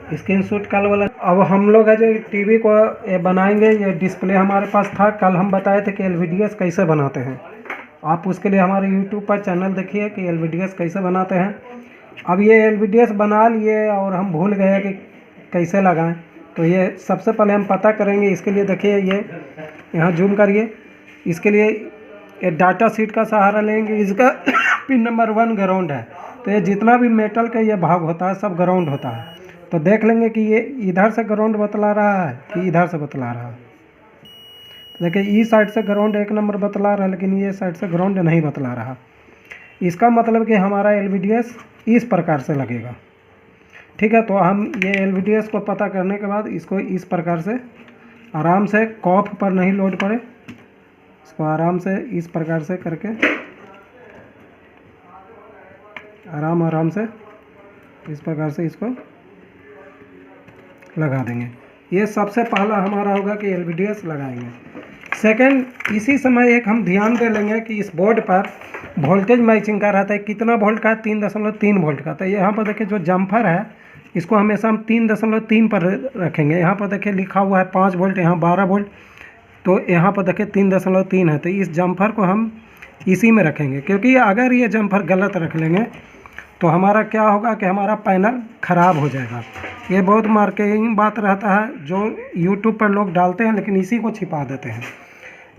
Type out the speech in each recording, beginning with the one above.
Screenshot कल वाला। अब हम लोग है जो टीवी को ये बनाएंगे, ये डिस्प्ले हमारे पास था, कल हम बताए थे कि एलवीडीएस कैसे बनाते हैं। आप उसके लिए हमारे यूट्यूब पर चैनल देखिए कि एलवीडीएस कैसे बनाते हैं। अब ये एलवीडीएस बना लिए और हम भूल गए कि कैसे लगाएं, तो ये सबसे पहले हम पता करेंगे। इसके लिए देखिए ये यहाँ जूम करिए। इसके लिए ये डाटा शीट का सहारा लेंगे। इसका पिन नंबर 1 ग्राउंड है, तो ये जितना भी मेटल का ये भाग होता है सब ग्राउंड होता है। तो देख लेंगे कि ये इधर से ग्राउंड बतला रहा है कि इधर से बतला रहा है। तो देखिए इस साइड से ग्राउंड 1 नंबर बतला रहा है, लेकिन ये साइड से ग्राउंड नहीं बतला रहा। इसका मतलब कि हमारा एलवीडीएस इस प्रकार से लगेगा। ठीक है, तो हम ये एलवीडीएस को पता करने के बाद इसको इस प्रकार से आराम से कॉफ पर नहीं लोड करें, इसको आराम से इस प्रकार से करके आराम से इस प्रकार से इसको लगा देंगे। ये सबसे पहला हमारा होगा कि एलवीडीएस लगाएंगे। सेकंड, इसी समय एक हम ध्यान दे लेंगे कि इस बोर्ड पर वोल्टेज मैचिंग का रहता है। कितना वोल्ट का है? 3.3 वोल्ट का। तो यहाँ पर देखिए जो जम्फर है इसको हमेशा हम 3.3 पर रखेंगे। यहाँ पर देखिए लिखा हुआ है 5 वोल्ट, यहाँ 12 वोल्ट, तो यहाँ पर देखिए 3.3 है। तो इस जम्फर को हम इसी में रखेंगे, क्योंकि अगर ये जम्फर गलत रख लेंगे तो हमारा क्या होगा कि हमारा पैनल ख़राब हो जाएगा। ये बहुत मार्केटिंग बात रहता है जो यूट्यूब पर लोग डालते हैं, लेकिन इसी को छिपा देते हैं।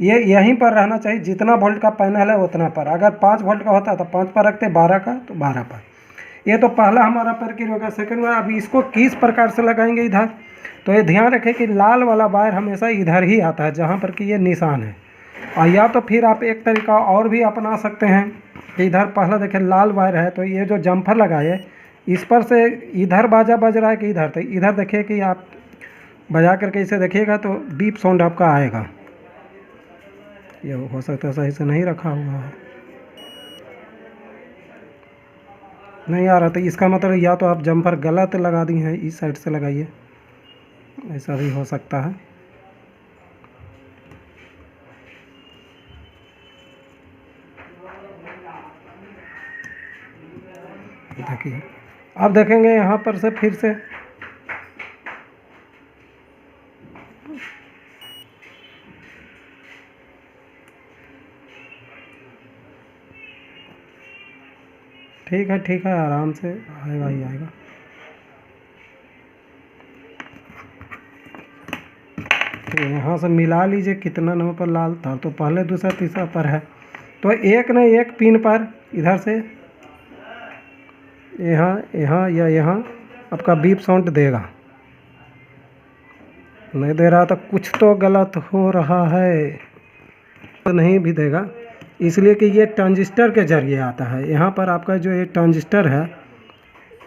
ये यहीं पर रहना चाहिए, जितना वोल्ट का पैनल है उतना पर। अगर 5 वोल्ट का होता तो 5 पर रखते, 12 का तो 12 पर। ये तो पहला हमारा प्रक्रिया होगा। सेकंड में अभी इसको किस प्रकार से लगाएंगे इधर, तो ये ध्यान रखें कि लाल वाला वायर हमेशा इधर ही आता है जहाँ पर कि ये निशान है। और या तो फिर आप एक तरीका और भी अपना सकते हैं कि इधर पहला देखिए लाल वायर है, तो ये जो जम्फर लगाए इस पर से इधर बाजा बज रहा है कि इधर, तो इधर देखिए कि आप बजा करके इसे देखिएगा तो बीप साउंड आपका आएगा। ये हो सकता है सही से नहीं रखा हुआ है, नहीं आ रहा, तो इसका मतलब या तो आप जम्फर गलत लगा दी हैं, इस साइड से लगाइए, ऐसा भी हो सकता है। देखिए अब देखेंगे यहाँ पर से फिर से ठीक है आराम से आएगा ही आएगा। तो यहाँ से मिला लीजिए कितना नंबर पर लाल था, तो पहले दूसरा तीसरा पर है, तो एक न एक पिन पर इधर से यहाँ या यहाँ आपका बीप साउंड देगा। नहीं दे रहा तो कुछ तो गलत हो रहा है, तो नहीं भी देगा, इसलिए कि ये ट्रांजिस्टर के ज़रिए आता है। यहाँ पर आपका जो ये ट्रांजिस्टर है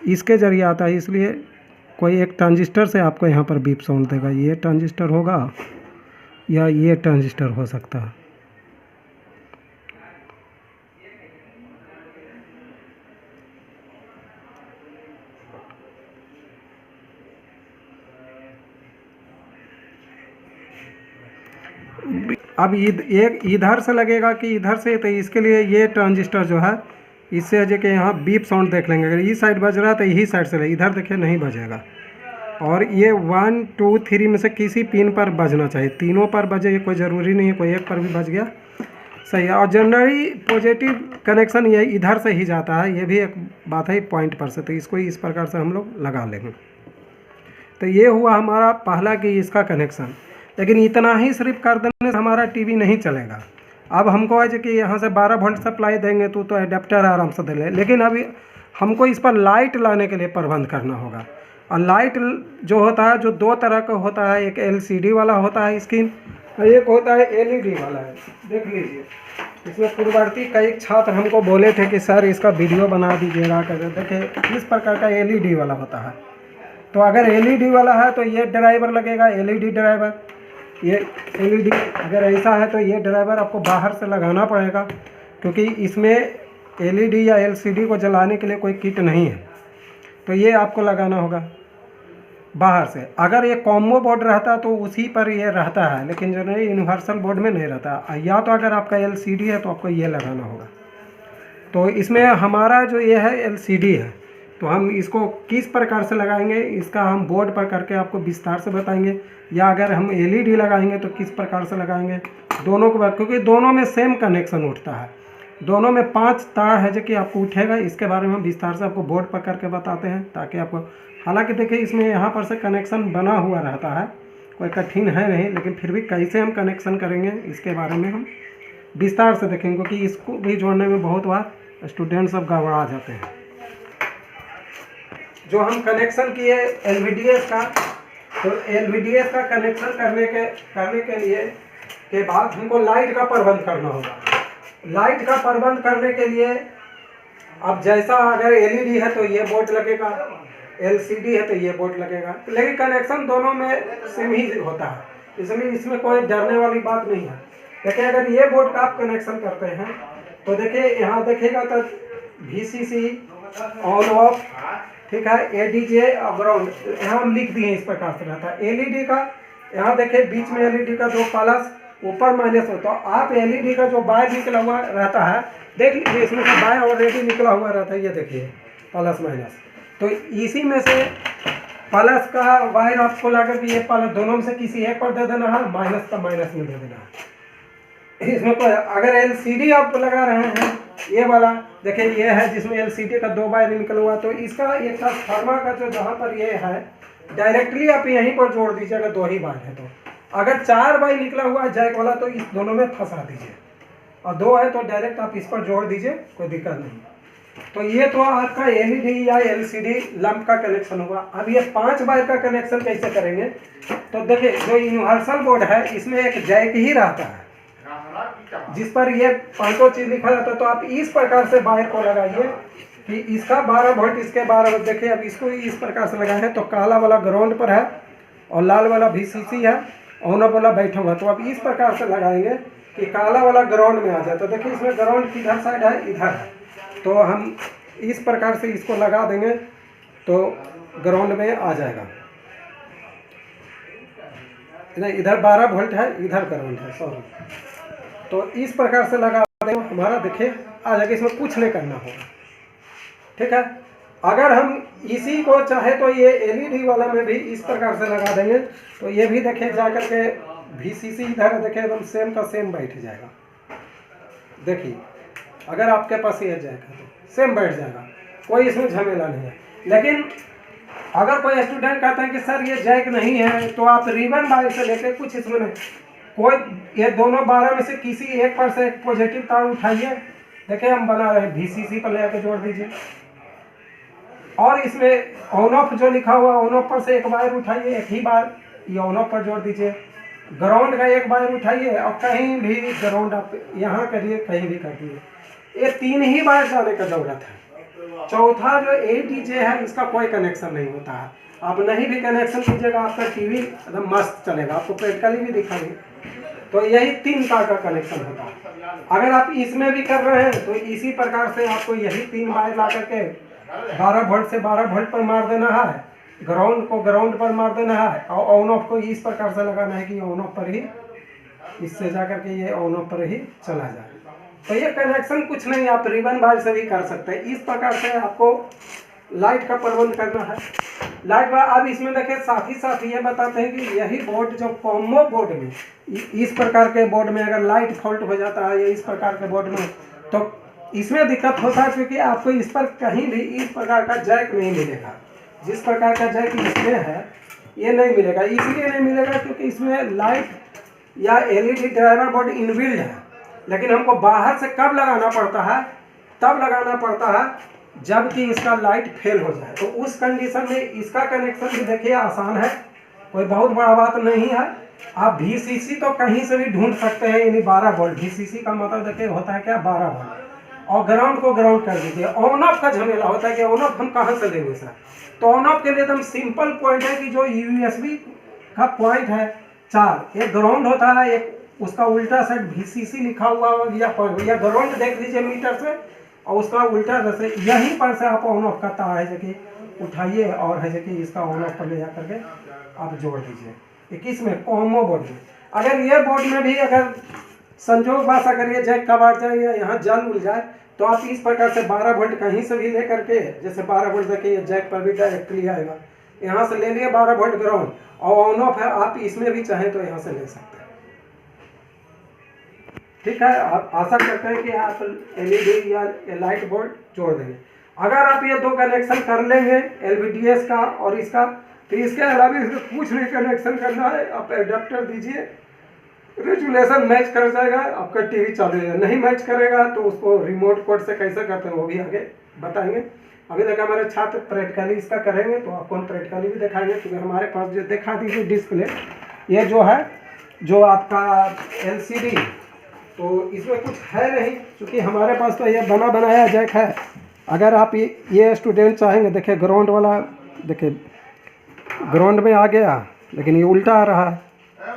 इसके ज़रिए आता है, इसलिए कोई एक ट्रांजिस्टर से आपको यहाँ पर बीप साउंड देगा। ये ट्रांजिस्टर होगा या ये ट्रांजिस्टर हो सकता है। अब एक इधर से लगेगा कि इधर से, तो इसके लिए ये ट्रांजिस्टर जो है इससे जो कि यहाँ बीप साउंड देख लेंगे। अगर इस साइड बज रहा है तो यही साइड से लगे, इधर देखिए नहीं बजेगा। और ये 1 2 3 में से किसी पिन पर बजना चाहिए, तीनों पर बजे, कोई ज़रूरी नहीं है, कोई एक पर भी बज गया सही है। और जनरली पॉजिटिव कनेक्शन ये इधर से ही जाता है, ये भी एक बात है पॉइंट पर से, तो इसको इस प्रकार से हम लोग लगा लेंगे। तो ये हुआ हमारा पहला कि इसका कनेक्शन। लेकिन इतना ही सिर्फ कर देने से हमारा टीवी नहीं चलेगा। अब हमको है कि यहाँ से 12 वोल्ट सप्लाई देंगे तो एडेप्टर आराम से दे ले, लेकिन अभी हमको इस पर लाइट लाने के लिए प्रबंध करना होगा। और लाइट जो होता है जो 2 तरह का होता है, एक LCD वाला होता है स्क्रीन, और एक होता है LED वाला है। देख लीजिए इसमें पूर्ववर्ती कई छात्र हमको बोले थे कि सर इसका वीडियो बना दीजिएगा कर। देखिए इस प्रकार का LED वाला होता है। तो अगर LED वाला है तो ये ड्राइवर लगेगा, LED ड्राइवर। ये LED अगर ऐसा है तो ये ड्राइवर आपको बाहर से लगाना पड़ेगा, क्योंकि इसमें LED या LCD को जलाने के लिए कोई किट नहीं है, तो ये आपको लगाना होगा बाहर से। अगर ये कॉम्बो बोर्ड रहता तो उसी पर ये रहता है, लेकिन जो नहीं यूनिवर्सल बोर्ड में नहीं रहता। या तो अगर आपका LCD है तो आपको ये लगाना होगा। तो इसमें हमारा जो ये है LCD है, तो हम इसको किस प्रकार से लगाएंगे इसका हम बोर्ड पर करके आपको विस्तार से बताएंगे, या अगर हम एलईडी लगाएंगे तो किस प्रकार से लगाएंगे दोनों को, क्योंकि दोनों में सेम कनेक्शन उठता है, दोनों में 5 तार है जो कि आपको उठेगा। इसके बारे में हम विस्तार से आपको बोर्ड पर करके बताते हैं ताकि आपको, हालांकि देखिए इसमें यहाँ पर से कनेक्शन बना हुआ रहता है, कोई कठिन है नहीं, लेकिन फिर भी कैसे हम कनेक्शन करेंगे इसके बारे में हम विस्तार से देखेंगे, क्योंकि इसको भी जोड़ने में बहुत बार स्टूडेंट सब गड़बड़ा जाते हैं। जो हम कनेक्शन किए LVDS का, तो LVDS का कनेक्शन करने के लिए के बाद हमको लाइट का प्रबंध करना होगा। लाइट का प्रबंध करने के लिए अब जैसा अगर LED है तो ये बोर्ड लगेगा, LCD है तो ये बोर्ड लगेगा, लेकिन कनेक्शन दोनों में सेम ही होता है, इसलिए इसमें कोई डरने वाली बात नहीं है। देखिए अगर ये बोर्ड का आप कनेक्शन करते हैं तो देखिए यहाँ देखेगा तो VCC ऑन ऑफ, ठीक है, ADJ ग्राउंड यहाँ हम लिख दिए इस प्रकार से रहता है। LED का यहाँ देखिए बीच में LED का 2 प्लस ऊपर माइनस हो, तो आप LED का जो वायर निकला हुआ रहता है देख लीजिए, इसमें से वायर ऑलरेडी निकला हुआ रहता है, ये देखिए प्लस माइनस, तो इसी में से प्लस का वायर आपको लगा कि ये प्लस दोनों में से किसी एक पर दे देना है, माइनस का माइनस में दे देना है। इसमें कोई अगर LCD आप लगा रहे हैं ये वाला देखिए ये है जिसमें LCD का 2 वायर निकला हुआ, तो इसका एक ट्रांसफार्मर का जो जहाँ पर ये है डायरेक्टली आप यहीं पर जोड़ दीजिए। अगर 2 ही वायर है तो, अगर 4 वायर निकला हुआ है जैक वाला तो इस दोनों में फंसा दीजिए, और 2 है तो डायरेक्ट आप इस पर जोड़ दीजिए, कोई दिक्कत नहीं। तो ये तो आपका LED या LCD लंप का कनेक्शन हुआ। अब ये 5 वायर का कनेक्शन कैसे करेंगे, तो देखिए जो यूनिवर्सल बोर्ड है इसमें एक जैक ही रहता है जिस पर ये 5 चीज लिखा रहता है, तो आप इस प्रकार से वायर को लगाइए कि इसका 12 वोल्ट इसके 12 वोल्ट। देखिए अब इसको इस प्रकार से लगाए हैं तो काला वाला ग्राउंड पर है और लाल वाला VCC है, ऑन ऑफ वाला बैठा हुआ, तो आप इस प्रकार से लगाएंगे कि काला वाला ग्राउंड में आ जाए। तो देखिए इसमें ग्राउंड किधर साइड है, इधर है, तो हम इस प्रकार से इसको लगा देंगे तो ग्राउंड में आ जाएगा। इधर 12 वोल्ट है, इधर ग्राउंड है, सॉरी, तो इस प्रकार से लगा देंगे, हमारा देखिए आ जाएगा, इसमें कुछ नहीं करना होगा, ठीक है। अगर हम इसी को चाहे तो ये LED वाला में भी इस प्रकार से लगा देंगे, तो ये भी देखिए जा करके VCC इधर देखिए एकदम सेम का सेम बैठ जाएगा। देखिए अगर आपके पास ये जाएगा तो सेम बैठ जाएगा, कोई इसमें झमेला नहीं है। लेकिन अगर कोई स्टूडेंट कहता है कि सर ये जैक नहीं है, तो आप रिबन वायर से लेकर कुछ इसमें नहीं, कोई ये दोनों 12 में से किसी एक पर से एक पॉजिटिव तार उठाइए, देखिए हम बना रहे हैं, VCC पर लेकर जोड़ दीजिए, और इसमें ऑन ऑफ जो लिखा हुआ ऑन ऑफ पर से एक वायर उठाइए, एक ही बार ये ऑन ऑफ पर जोड़ दीजिए। ग्राउंड का एक वायर उठाइए और कहीं भी ग्राउंड आप यहाँ करिए, कहीं भी कर दिए। ये 3 ही वायर जाने का जरूरत है। चौथा जो ADJ है इसका कोई कनेक्शन नहीं होता है, आप नहीं भी कनेक्शन कीजिएगा आपका TV एकदम मस्त चलेगा, आपको प्रैक्टिकली भी दिखाएंगे। तो यही 3 तार का कनेक्शन होता है। अगर आप इसमें भी कर रहे हैं तो इसी प्रकार से आपको यही 3 वायर ला करके 12 वोल्ट से 12 वोल्ट पर मार देना है, ग्राउंड को ग्राउंड पर मार देना है, और ऑन ऑफ को इस प्रकार से लगाना है कि ऑन ऑफ पर ही, इससे जा करके ये ऑन ऑफ पर ही चला जाए। तो ये कनेक्शन कुछ नहीं, आप रिबन वायर से भी कर सकते हैं। इस प्रकार से आपको लाइट का प्रबंध करना है। लाइट वायर अब इसमें देखिए साथ ही साथ ये बताते हैं कि यही बोर्ड जो कॉम्बो बोर्ड में, इस प्रकार के बोर्ड में अगर लाइट फॉल्ट हो जाता है या इस प्रकार के बोर्ड में, तो इसमें दिक्कत होता है क्योंकि आपको इस पर कहीं भी इस प्रकार का जैक नहीं मिलेगा। जिस प्रकार का जैक इसमें है ये नहीं मिलेगा, इसलिए नहीं मिलेगा क्योंकि इसमें लाइट या LED ड्राइवर बोर्ड इनबिल्ड है। लेकिन हमको बाहर से कब लगाना पड़ता है, तब लगाना पड़ता है जबकि इसका लाइट फेल हो जाए। तो उस कंडीशन में इसका कनेक्शन भी देखिए आसान है, कोई बहुत बड़ा बात नहीं है। आप VCC तो कहीं से भी ढूंढ सकते हैं, यानी 12 वोल्ट, VCC का मतलब देखिए होता है क्या 12 वोल्ट, और ग्राउंड को ग्राउंड कर दीजिए। ऑन ऑफ का झमेला होता है कि ऑन ऑफ हम कहाँ से लेंगे सर, तो ऑन ऑफ के लिए एकदम सिंपल पॉइंट है कि जो USB का पॉइंट है 4, एक ग्राउंड होता है, एक उसका उल्टा साइड VCC लिखा हुआ या ग्राउंड देख लीजिए मीटर से, और उसका उल्टा जैसे यहीं पर से आप ऑन ऑफ का तार है कि उठाइए और है कि इसका ऑन ऑफ पर ले जा करके आप जोड़ दीजिए। किसमें, कॉम्बो बोर्ड में। अगर ये बोर्ड में भी अगर संजोग बस अगर ये जैक कबाड़ जाए या यहाँ जल उल जाए तो आप इस प्रकार से 12 वोल्ट कहीं से भी ले करके, जैसे 12 वोल्ट देखिए जैक पर भी डायरेक्टली आएगा, यहाँ से ले लिए 12 वोल्ट ग्राउंड, और ऑन ऑफ है, आप इसमें भी चाहें तो यहाँ से ले सकते हैं। ठीक है, आप आशा करते हैं कि आप LED या लाइट बोर्ड जोड़ देंगे। अगर आप ये 2 कनेक्शन कर लेंगे LVDS का और इसका, तो इसके अलावा इसमें कुछ नहीं कनेक्शन करना है, आप एडाप्टर दीजिए, रेजुलेशन मैच कर जाएगा, आपका टीवी चालू हो जाएगा। नहीं मैच करेगा तो उसको रिमोट कोड से कैसे करते हैं वो भी आगे बताएंगे। अभी तक हमारे छात्र प्रैक्टिकली इसका करेंगे तो आपको हम प्रैक्टिकली भी दिखाएंगे, क्योंकि हमारे पास जो दिखा दीजिए डिस्प्ले, ये जो है जो आपका LCD, तो इसमें कुछ है नहीं, क्योंकि हमारे पास तो ये बना बनाया जैक है। अगर आप ये स्टूडेंट चाहेंगे, देखिए ग्राउंड वाला, देखिए ग्राउंड में आ गया लेकिन ये उल्टा आ रहा है,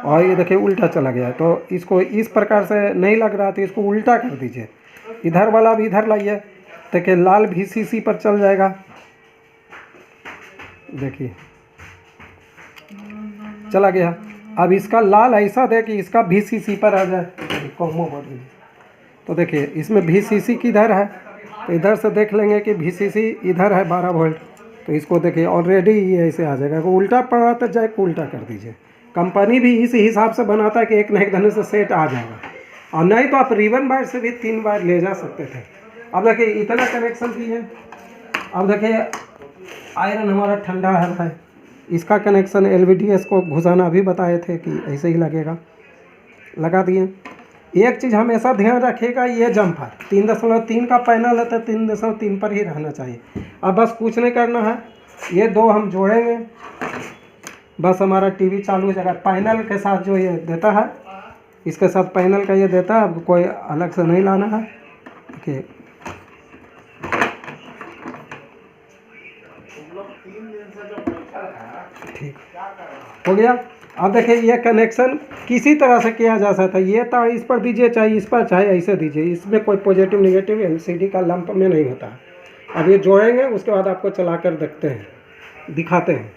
और ये देखिए उल्टा चला गया, तो इसको इस प्रकार से नहीं लग रहा, तो इसको उल्टा कर दीजिए। इधर वाला भी इधर लाइए, देखिए लाल VCC पर चल जाएगा, देखिए चला गया। अब इसका लाल ऐसा दे कि इसका VCC पर आ जाए, कॉम्बो बोर्ड। तो देखिए इसमें VCC किधर है, तो इधर से देख लेंगे कि VCC इधर है 12 वोल्ट, तो इसको देखिए ऑलरेडी ये ऐसे आ जाएगा। वो उल्टा पड़ रहा था, जैक को उल्टा कर दीजिए। कंपनी भी इस हिसाब से बनाता है कि एक नहीं धने से सेट आ जाएगा, और नहीं तो आप रिबन वायर से भी 3 वायर ले जा सकते थे। अब देखिए इतना कनेक्शन किए। अब देखिए आयरन हमारा ठंडा है भाई, इसका कनेक्शन LVDS को घुसाना भी बताए थे कि ऐसे ही लगेगा, लगा दिए। एक चीज़ हमेशा ध्यान रखिएगा, ये जम्पर 3.3 का पैनल है तो 3.3 पर ही रहना चाहिए। अब बस कुछ नहीं करना है, ये 2 हम जोड़ेंगे, बस हमारा टीवी चालू हो जाएगा। पैनल के साथ जो ये देता है, इसके साथ पैनल का ये देता है, अब कोई अलग से नहीं लाना है। देखिए ठीक हो गया। अब देखिए ये कनेक्शन किसी तरह से किया जा सकता है। ये तार इस पर दीजिए, चाहे इस पर, चाहे ऐसे दीजिए, इसमें कोई पॉजिटिव नेगेटिव LCD का लंप में नहीं होता है। अब ये जोड़ेंगे, उसके बाद आपको चला कर देखते हैं, दिखाते हैं।